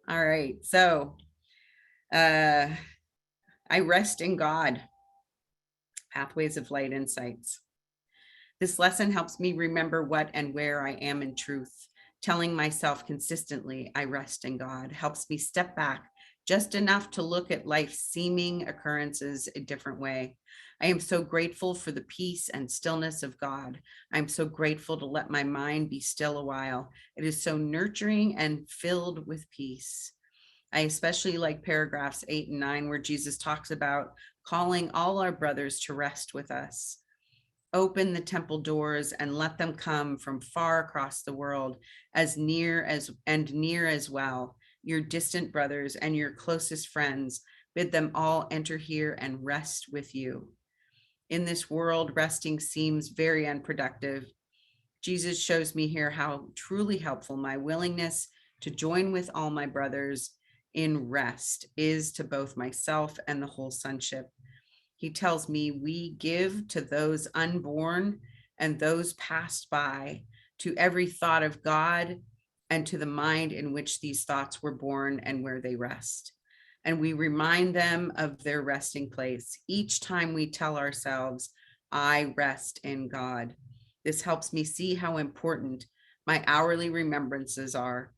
A: All right, so I rest in God. Pathways of Light Insights. This lesson helps me remember what and where I am in truth. Telling myself consistently, I rest in God, helps me step back just enough to look at life's seeming occurrences a different way. I am so grateful for the peace and stillness of God. I'm so grateful to let my mind be still a while. It is so nurturing and filled with peace. I especially like paragraphs 8 and 9, where Jesus talks about calling all our brothers to rest with us. Open the temple doors and let them come from far across the world, as near as well. Your distant brothers and your closest friends, bid them all enter here and rest with you. In this world, resting seems very unproductive. Jesus shows me here how truly helpful my willingness to join with all my brothers in rest is to both myself and the whole sonship. He tells me we give to those unborn and those passed by, to every thought of God and to the mind in which these thoughts were born and where they rest. And we remind them of their resting place each time we tell ourselves, I rest in God. This helps me see how important my hourly remembrances are.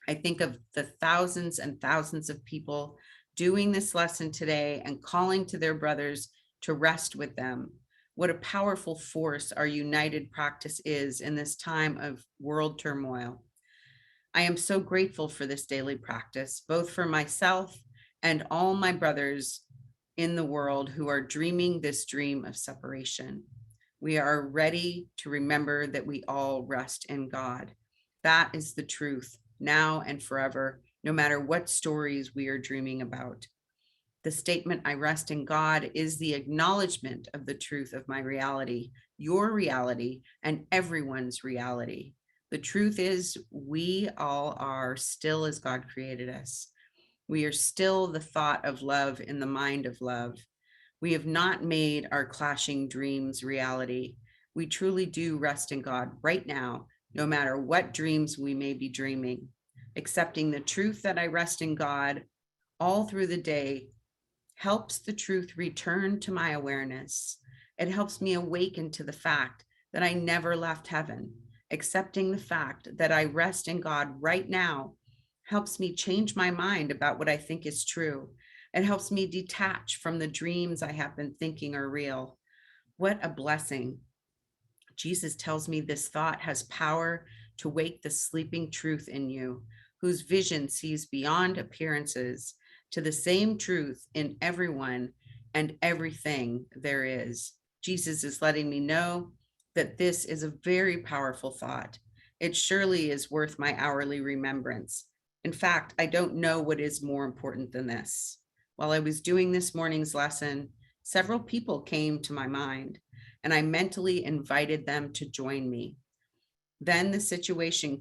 A: I think of the thousands and thousands of people doing this lesson today and calling to their brothers to rest with them. What a powerful force our united practice is in this time of world turmoil. I am so grateful for this daily practice, both for myself and all my brothers in the world who are dreaming this dream of separation. We are ready to remember that we all rest in God. That is the truth now and forever, no matter what stories we are dreaming about. The statement, I rest in God, is the acknowledgement of the truth of my reality, your reality, and everyone's reality. The truth is, we all are still as God created us. We are still the thought of love in the mind of love. We have not made our clashing dreams reality. We truly do rest in God right now, no matter what dreams we may be dreaming. Accepting the truth that I rest in God all through the day helps the truth return to my awareness. It helps me awaken to the fact that I never left heaven. Accepting the fact that I rest in God right now helps me change my mind about what I think is true. It helps me detach from the dreams I have been thinking are real. What a blessing Jesus tells me this thought has power to wake the sleeping truth in you, whose vision sees beyond appearances to the same truth in everyone and everything there is. Jesus is letting me know that this is a very powerful thought. It surely is worth my hourly remembrance. In fact, I don't know what is more important than this. While I was doing this morning's lesson, several people came to my mind, and I mentally invited them to join me. Then a situation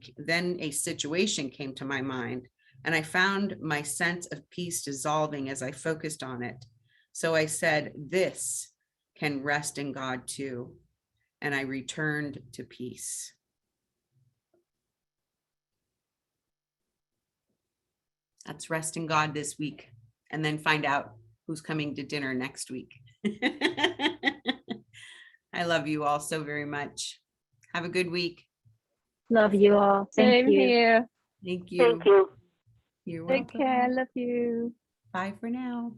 A: came to my mind, and I found my sense of peace dissolving as I focused on it. So I said, this can rest in God too. And I returned to peace. Let's rest in God this week and then find out who's coming to dinner next week. I love you all so very much. Have a good week.
J: Love you all. Thank
E: Same
J: you.
E: here.
A: Thank you.
C: Thank you.
A: You're
E: Take
A: welcome.
E: care. Love you.
A: Bye for now.